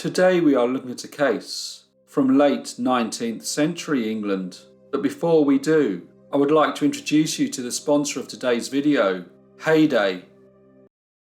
Today we are looking at a case from late 19th century England. But before we do, I would like to introduce you to the sponsor of today's video, Heyday.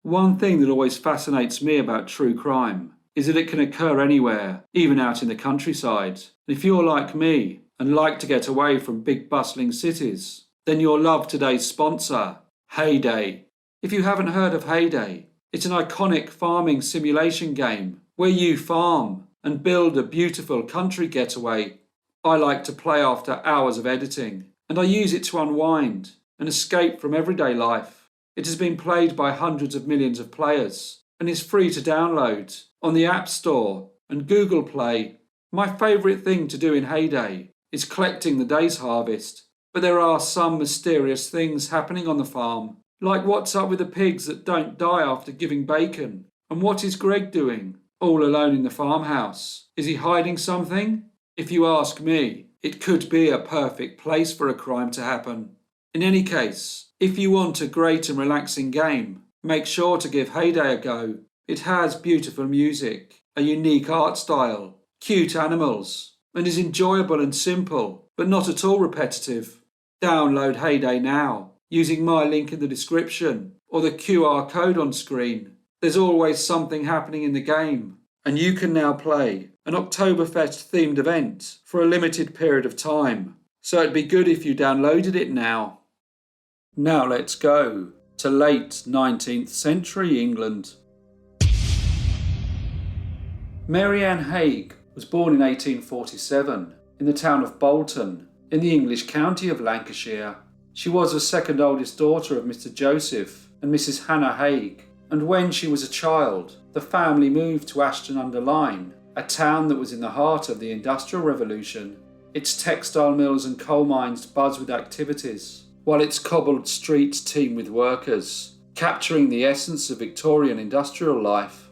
One thing that always fascinates me about true crime is that it can occur anywhere, even out in the countryside. And if you're like me and like to get away from big bustling cities, then you'll love today's sponsor, Heyday. If you haven't heard of Heyday, it's an iconic farming simulation game where you farm and build a beautiful country getaway. I like to play after hours of editing, and I use it to unwind and escape from everyday life. It has been played by hundreds of millions of players and is free to download on the App Store and Google Play. My favourite thing to do in Heyday is collecting the day's harvest, but there are some mysterious things happening on the farm, like what's up with the pigs that don't die after giving bacon, and what is Greg doing all alone in the farmhouse? Is he hiding something? If you ask me, it could be a perfect place for a crime to happen. In any case, if you want a great and relaxing game, make sure to give Heyday a go. It has beautiful music, a unique art style, cute animals, and is enjoyable and simple, but not at all repetitive. Download Heyday now, using my link in the description or the QR code on screen. There's always something happening in the game, and you can now play an Oktoberfest themed event for a limited period of time, so it'd be good if you downloaded it now. Now let's go to late 19th century England. Mary Ann Haig was born in 1847 in the town of Bolton in the English county of Lancashire. She was the second oldest daughter of Mr. Joseph and Mrs. Hannah Haig, and when she was a child, the family moved to Ashton-under-Lyne, a town that was in the heart of the Industrial Revolution. Its textile mills and coal mines buzzed with activities, while its cobbled streets teemed with workers, capturing the essence of Victorian industrial life.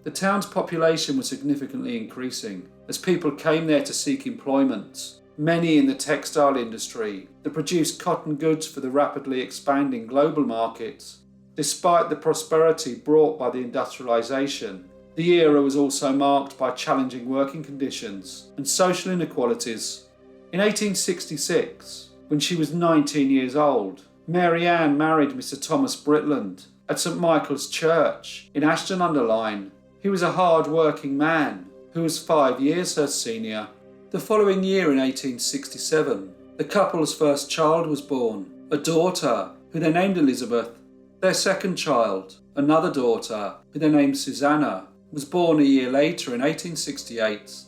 The town's population was significantly increasing as people came there to seek employment, many in the textile industry that produced cotton goods for the rapidly expanding global market. Despite the prosperity brought by the industrialisation, the era was also marked by challenging working conditions and social inequalities. In 1866, when she was 19 years old, Mary Ann married Mr. Thomas Britland at St. Michael's Church in Ashton-under-Lyne. He was a hard-working man who was 5 years her senior. The following year, in 1867, the couple's first child was born, a daughter who they named Elizabeth. Their second child, another daughter who they named Susanna, was born a year later in 1868.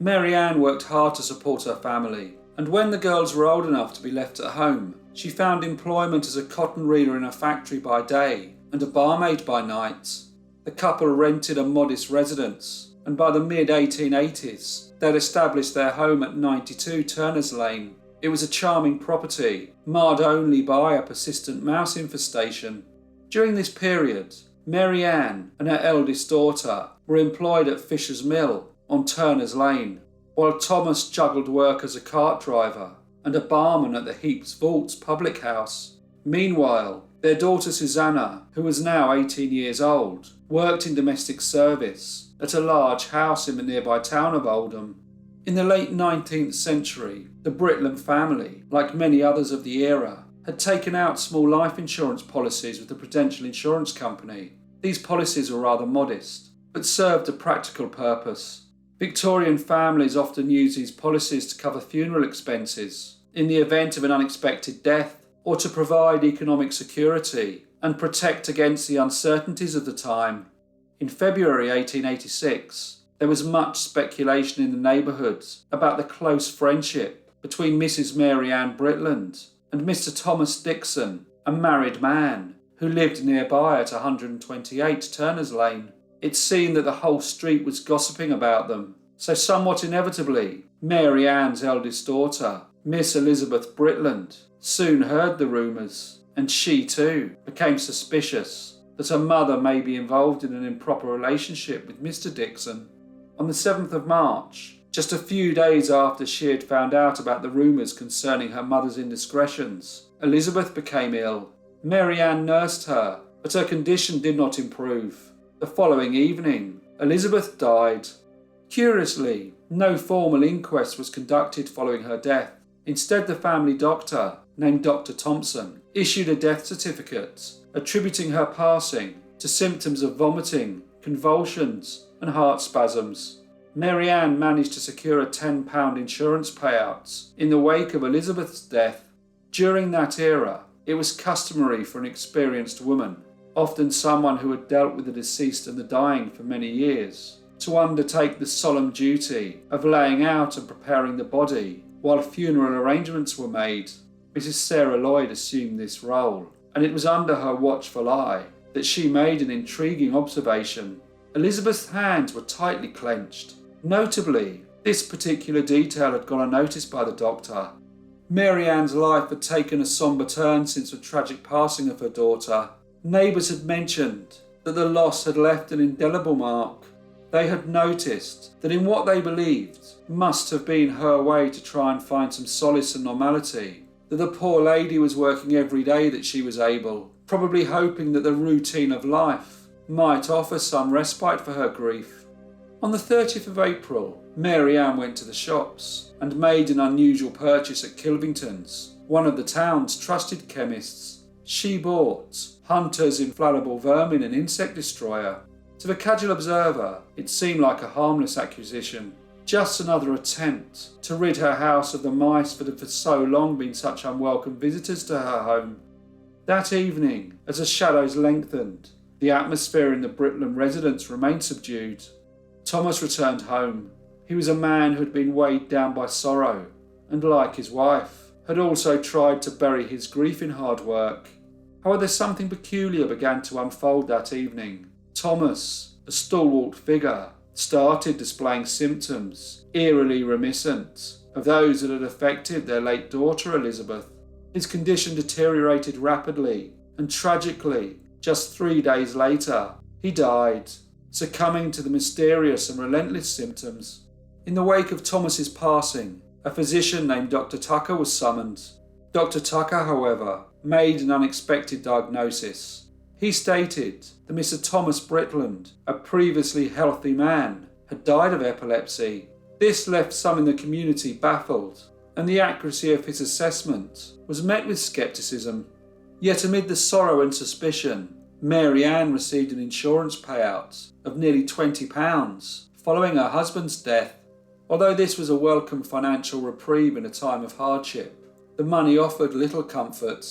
Mary Ann worked hard to support her family, and when the girls were old enough to be left at home, she found employment as a cotton reeler in a factory by day and a barmaid by night. The couple rented a modest residence, and by the mid-1880s, they'd established their home at 92 Turner's Lane. It was a charming property, marred only by a persistent mouse infestation. During this period, Mary Ann and her eldest daughter were employed at Fisher's Mill on Turner's Lane, while Thomas juggled work as a cart driver and a barman at the Heaps Vaults public house. Meanwhile, their daughter Susanna, who was now 18 years old, worked in domestic service at a large house in the nearby town of Oldham. In the late 19th century, the Britland family, like many others of the era, had taken out small life insurance policies with the Prudential Insurance Company. These policies were rather modest, but served a practical purpose. Victorian families often used these policies to cover funeral expenses in the event of an unexpected death, or to provide economic security and protect against the uncertainties of the time. In February 1886, there was much speculation in the neighbourhoods about the close friendship between Mrs. Mary Ann Britland and Mr. Thomas Dixon, a married man who lived nearby at 128 Turner's Lane. It seemed that the whole street was gossiping about them, so somewhat inevitably, Mary Ann's eldest daughter, Miss Elizabeth Britland, soon heard the rumours, and she too became suspicious that her mother may be involved in an improper relationship with Mr. Dixon. On the 7th of March, just a few days after she had found out about the rumours concerning her mother's indiscretions, Elizabeth became ill. Mary Ann nursed her, but her condition did not improve. The following evening, Elizabeth died. Curiously, no formal inquest was conducted following her death. Instead, the family doctor, named Dr. Thompson, issued a death certificate attributing her passing to symptoms of vomiting, convulsions, and heart spasms. Mary Ann managed to secure a £10 insurance payout in the wake of Elizabeth's death. During that era, it was customary for an experienced woman, often someone who had dealt with the deceased and the dying for many years, to undertake the solemn duty of laying out and preparing the body while funeral arrangements were made. Mrs. Sarah Lloyd assumed this role, and it was under her watchful eye that she made an intriguing observation. Elizabeth's hands were tightly clenched. Notably, this particular detail had gone unnoticed by the doctor. Mary Ann's life had taken a sombre turn since the tragic passing of her daughter. Neighbours had mentioned that the loss had left an indelible mark. They had noticed that in what they believed must have been her way to try and find some solace and normality, that the poor lady was working every day that she was able, probably hoping that the routine of life might offer some respite for her grief. On the 30th of April, Mary Ann went to the shops and made an unusual purchase at Kilvington's, one of the town's trusted chemists. She bought Hunter's infallible vermin and insect destroyer. To the casual observer, it seemed like a harmless acquisition, just another attempt to rid her house of the mice that had for so long been such unwelcome visitors to her home. That evening, as the shadows lengthened, the atmosphere in the Britland residence remained subdued. Thomas returned home. He was a man who had been weighed down by sorrow, and like his wife, had also tried to bury his grief in hard work. However, something peculiar began to unfold that evening. Thomas, a stalwart figure, started displaying symptoms eerily reminiscent of those that had affected their late daughter Elizabeth. His condition deteriorated rapidly, and tragically, just 3 days later, he died, succumbing to the mysterious and relentless symptoms. In the wake of Thomas's passing, a physician named Dr. Tucker was summoned. Dr. Tucker, however, made an unexpected diagnosis. He stated that Mr. Thomas Britland, a previously healthy man, had died of epilepsy. This left some in the community baffled, and the accuracy of his assessment was met with scepticism. Yet amid the sorrow and suspicion, Mary Ann received an insurance payout of nearly £20 following her husband's death. Although this was a welcome financial reprieve in a time of hardship, the money offered little comfort.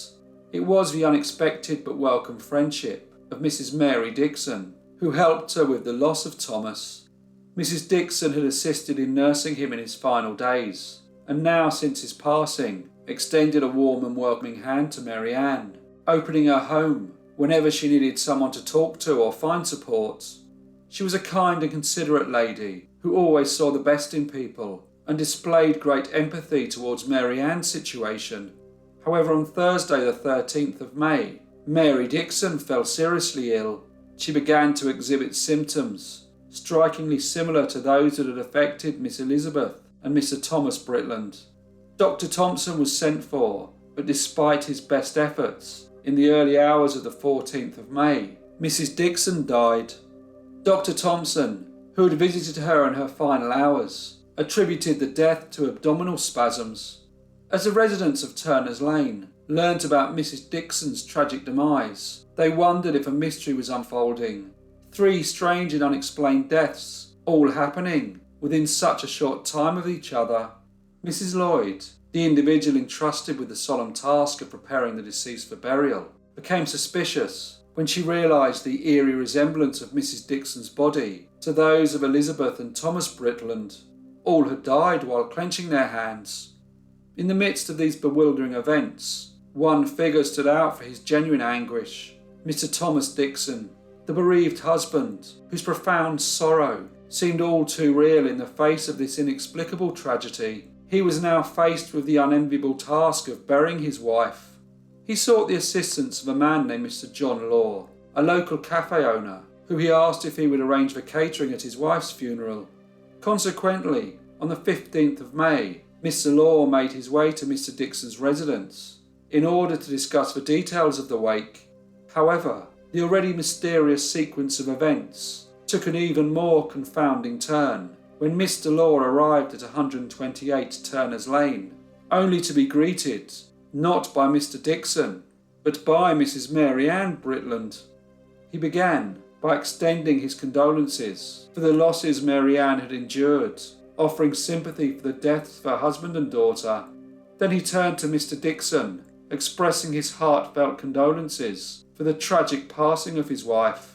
It was the unexpected but welcome friendship of Mrs. Mary Dixon, who helped her with the loss of Thomas. Mrs. Dixon had assisted in nursing him in his final days, and now since his passing, extended a warm and welcoming hand to Mary Ann, opening her home whenever she needed someone to talk to or find support. She was a kind and considerate lady who always saw the best in people and displayed great empathy towards Mary Ann's situation. However, on Thursday the 13th of May, Mary Dixon fell seriously ill. She began to exhibit symptoms strikingly similar to those that had affected Miss Elizabeth and Mr. Thomas Britland. Dr. Thompson was sent for, but despite his best efforts, in the early hours of the 14th of May, Mrs. Dixon died. Dr. Thompson, who had visited her in her final hours, attributed the death to abdominal spasms. As the residents of Turner's Lane learnt about Mrs. Dixon's tragic demise, they wondered if a mystery was unfolding. 3 strange and unexplained deaths, all happening within such a short time of each other. Mrs. Lloyd, the individual entrusted with the solemn task of preparing the deceased for burial, became suspicious when she realised the eerie resemblance of Mrs. Dixon's body to those of Elizabeth and Thomas Britland. All had died while clenching their hands. In the midst of these bewildering events, one figure stood out for his genuine anguish: Mr. Thomas Dixon, the bereaved husband, whose profound sorrow seemed all too real in the face of this inexplicable tragedy. He was now faced with the unenviable task of burying his wife. He sought the assistance of a man named Mr. John Law, a local cafe owner, who he asked if he would arrange for catering at his wife's funeral. Consequently, on the 15th of May, Mr. Law made his way to Mr. Dixon's residence in order to discuss the details of the wake. However, the already mysterious sequence of events took an even more confounding turn when Mr. Law arrived at 128 Turner's Lane, only to be greeted not by Mr. Dixon, but by Mrs. Mary Ann Britland. He began by extending his condolences for the losses Mary Ann had endured, offering sympathy for the deaths of her husband and daughter. Then he turned to Mr. Dixon, expressing his heartfelt condolences for the tragic passing of his wife.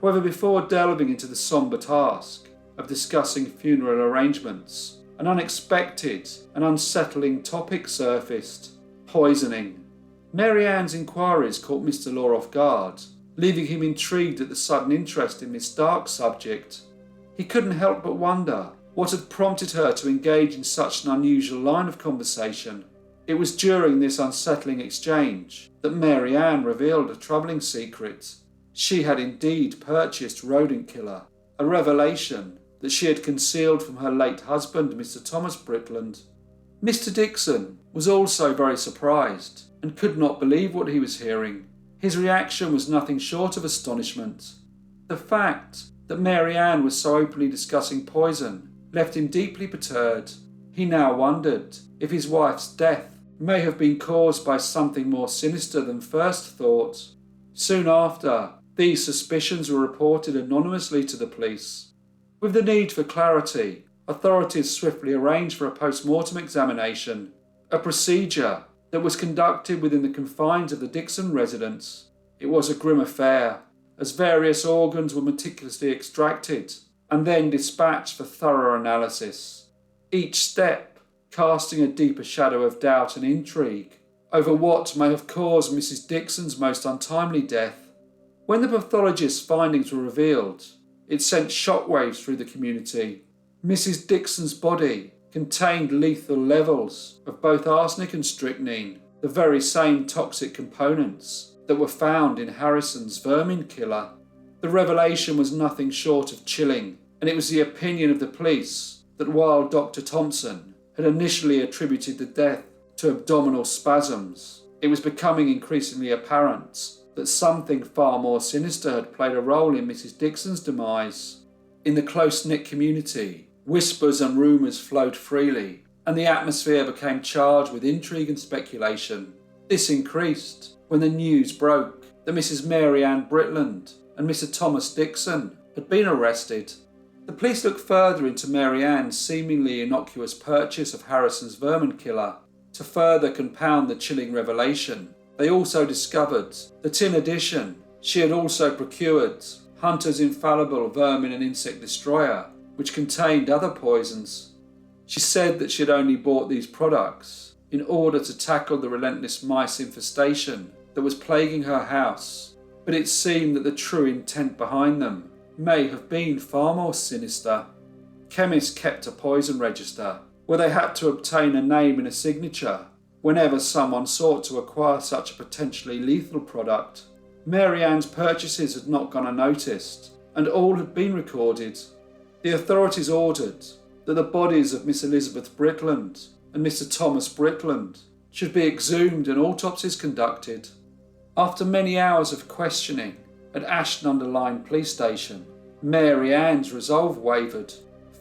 However, before delving into the sombre task of discussing funeral arrangements, an unexpected and unsettling topic surfaced: poisoning. Mary Ann's inquiries caught Mr. Law off guard, leaving him intrigued at the sudden interest in Miss Dark's subject. He couldn't help but wonder what had prompted her to engage in such an unusual line of conversation. It was during this unsettling exchange that Mary Ann revealed a troubling secret. She had indeed purchased Rodent Killer, a revelation that she had concealed from her late husband, Mr. Thomas Britland. Mr. Dixon was also very surprised and could not believe what he was hearing. His reaction was nothing short of astonishment. The fact that Mary Ann was so openly discussing poison left him deeply perturbed. He now wondered if his wife's death may have been caused by something more sinister than first thought. Soon after, these suspicions were reported anonymously to the police. With the need for clarity, authorities swiftly arranged for a post-mortem examination, a procedure that was conducted within the confines of the Dixon residence. It was a grim affair, as various organs were meticulously extracted and then dispatched for thorough analysis, each step casting a deeper shadow of doubt and intrigue over what may have caused Mrs. Dixon's most untimely death. When the pathologist's findings were revealed, it sent shockwaves through the community. Mrs. Dixon's body contained lethal levels of both arsenic and strychnine, the very same toxic components that were found in Harrison's vermin killer. The revelation was nothing short of chilling, and it was the opinion of the police that while Dr. Thompson had initially attributed the death to abdominal spasms, it was becoming increasingly apparent that something far more sinister had played a role in Mrs. Dixon's demise. In the close-knit community, whispers and rumours flowed freely, and the atmosphere became charged with intrigue and speculation. This increased when the news broke that Mrs. Mary Ann Britland and Mr. Thomas Dixon had been arrested. The police looked further into Mary Ann's seemingly innocuous purchase of Harrison's vermin killer. To further compound the chilling revelation, they also discovered that in addition, she had also procured Hunter's infallible vermin and insect destroyer, which contained other poisons. She said that she had only bought these products in order to tackle the relentless mice infestation that was plaguing her house, but it seemed that the true intent behind them may have been far more sinister. Chemists kept a poison register where they had to obtain a name and a signature whenever someone sought to acquire such a potentially lethal product. Mary Ann's purchases had not gone unnoticed, and all had been recorded. The authorities ordered that the bodies of Miss Elizabeth Britland and Mr. Thomas Britland should be exhumed and autopsies conducted. After many hours of questioning at Ashton-under-Lyne police station, Mary Ann's resolve wavered.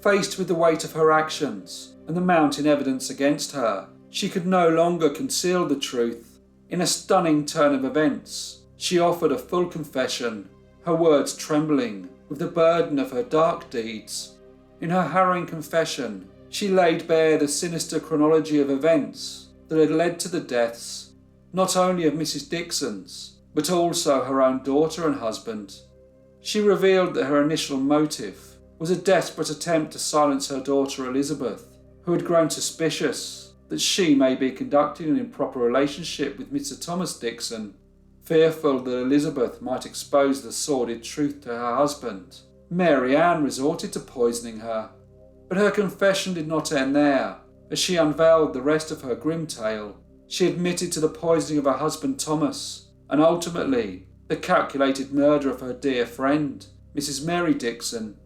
Faced with the weight of her actions and the mounting evidence against her, she could no longer conceal the truth. In a stunning turn of events, she offered a full confession, her words trembling with the burden of her dark deeds. In her harrowing confession, she laid bare the sinister chronology of events that had led to the deaths, not only of Mrs. Dixon's, but also her own daughter and husband. She revealed that her initial motive was a desperate attempt to silence her daughter Elizabeth, who had grown suspicious that she may be conducting an improper relationship with Mr. Thomas Dixon. Fearful that Elizabeth might expose the sordid truth to her husband, Mary Ann resorted to poisoning her. But her confession did not end there. As she unveiled the rest of her grim tale, she admitted to the poisoning of her husband Thomas, and ultimately the calculated murder of her dear friend, Mrs. Mary Dixon.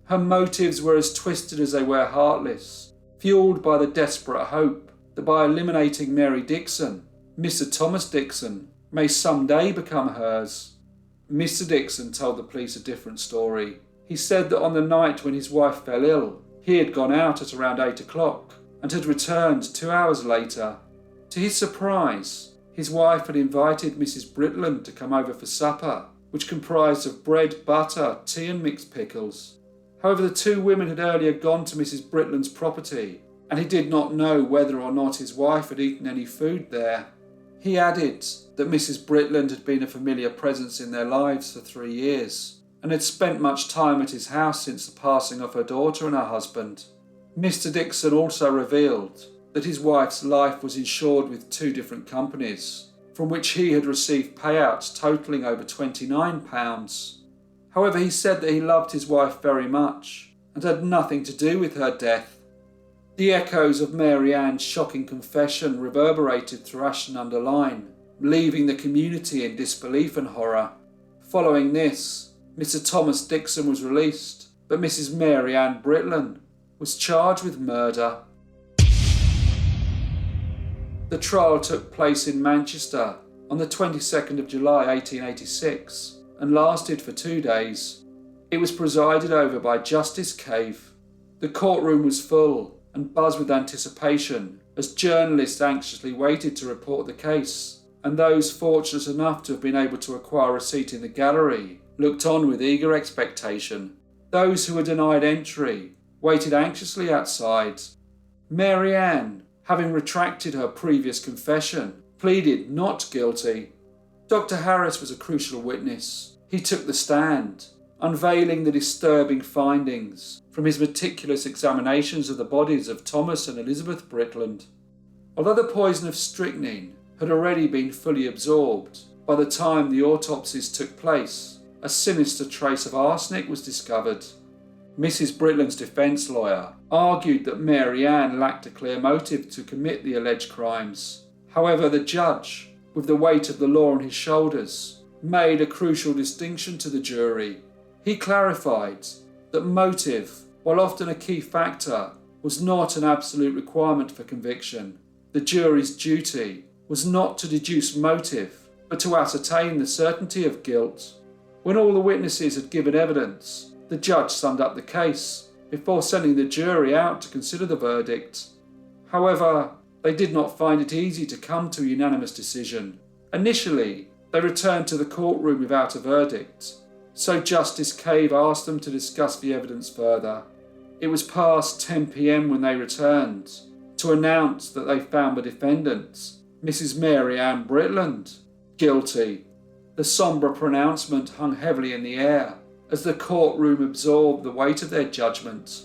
Her motives were as twisted as they were heartless, fueled by the desperate hope that by eliminating Mary Dixon, Mr. Thomas Dixon may someday become hers. Mr. Dixon told the police a different story. He said that on the night when his wife fell ill, he had gone out at around 8 o'clock and had returned 2 hours later. To his surprise, his wife had invited Mrs. Britland to come over for supper, which comprised of bread, butter, tea and mixed pickles. However, the two women had earlier gone to Mrs. Britland's property, and he did not know whether or not his wife had eaten any food there. He added that Mrs. Britland had been a familiar presence in their lives for 3 years, and had spent much time at his house since the passing of her daughter and her husband. Mr. Dixon also revealed that his wife's life was insured with 2 different companies, from which he had received payouts totalling over £29. However, he said that he loved his wife very much and had nothing to do with her death. The echoes of Mary Ann's shocking confession reverberated through Ashton-under-Lyne, leaving the community in disbelief and horror. Following this, Mr. Thomas Dixon was released, but Mrs. Mary Ann Britland was charged with murder. The trial took place in Manchester on the 22nd of July 1886 and lasted for 2 days. It was presided over by Justice Cave. The courtroom was full and buzzed with anticipation as journalists anxiously waited to report the case, and those fortunate enough to have been able to acquire a seat in the gallery looked on with eager expectation. Those who were denied entry waited anxiously outside. Mary Ann, having retracted her previous confession, pleaded not guilty. Dr. Harris was a crucial witness. He took the stand, unveiling the disturbing findings from his meticulous examinations of the bodies of Thomas and Elizabeth Britland. Although the poison of strychnine had already been fully absorbed by the time the autopsies took place, a sinister trace of arsenic was discovered. Mrs. Britland's defence lawyer argued that Mary Ann lacked a clear motive to commit the alleged crimes. However, the judge, with the weight of the law on his shoulders, made a crucial distinction to the jury. He clarified that motive, while often a key factor, was not an absolute requirement for conviction. The jury's duty was not to deduce motive, but to ascertain the certainty of guilt. When all the witnesses had given evidence, the judge summed up the case before sending the jury out to consider the verdict. However, they did not find it easy to come to a unanimous decision. Initially, they returned to the courtroom without a verdict, so Justice Cave asked them to discuss the evidence further. It was past 10 p.m. when they returned to announce that they found the defendant, Mrs. Mary Ann Britland, guilty. The sombre pronouncement hung heavily in the air as the courtroom absorbed the weight of their judgment.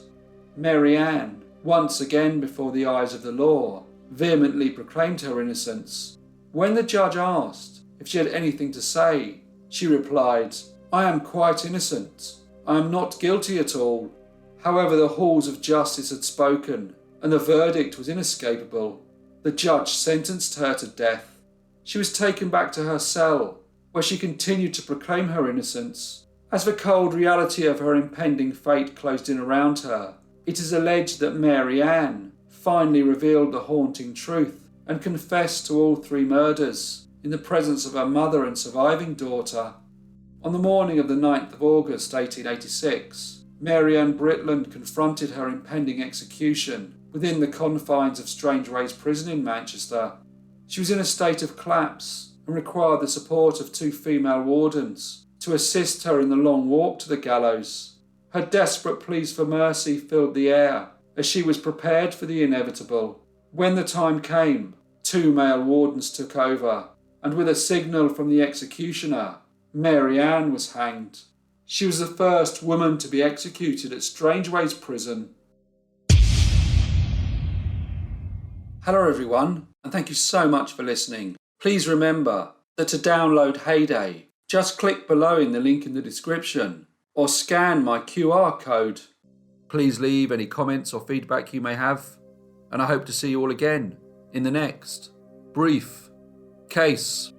Mary Ann, once again before the eyes of the law, vehemently proclaimed her innocence. When the judge asked if she had anything to say, she replied, "I am quite innocent. I am not guilty at all." However, the halls of justice had spoken, and the verdict was inescapable. The judge sentenced her to death. She was taken back to her cell, where she continued to proclaim her innocence. As the cold reality of her impending fate closed in around her, it is alleged that Mary Ann finally revealed the haunting truth and confessed to all 3 murders in the presence of her mother and surviving daughter. On the morning of the 9th of August 1886, Mary Ann Britland confronted her impending execution within the confines of Strangeways Prison in Manchester. She was in a state of collapse and required the support of 2 female wardens to assist her in the long walk to the gallows. Her desperate pleas for mercy filled the air as she was prepared for the inevitable. When the time came, 2 male wardens took over, and with a signal from the executioner, Mary Ann was hanged. She was the first woman to be executed at Strangeways Prison. Hello everyone, and thank you so much for listening. Please remember that to download Heyday, just click below in the link in the description or scan my QR code. Please leave any comments or feedback you may have, and I hope to see you all again in the next Brief Case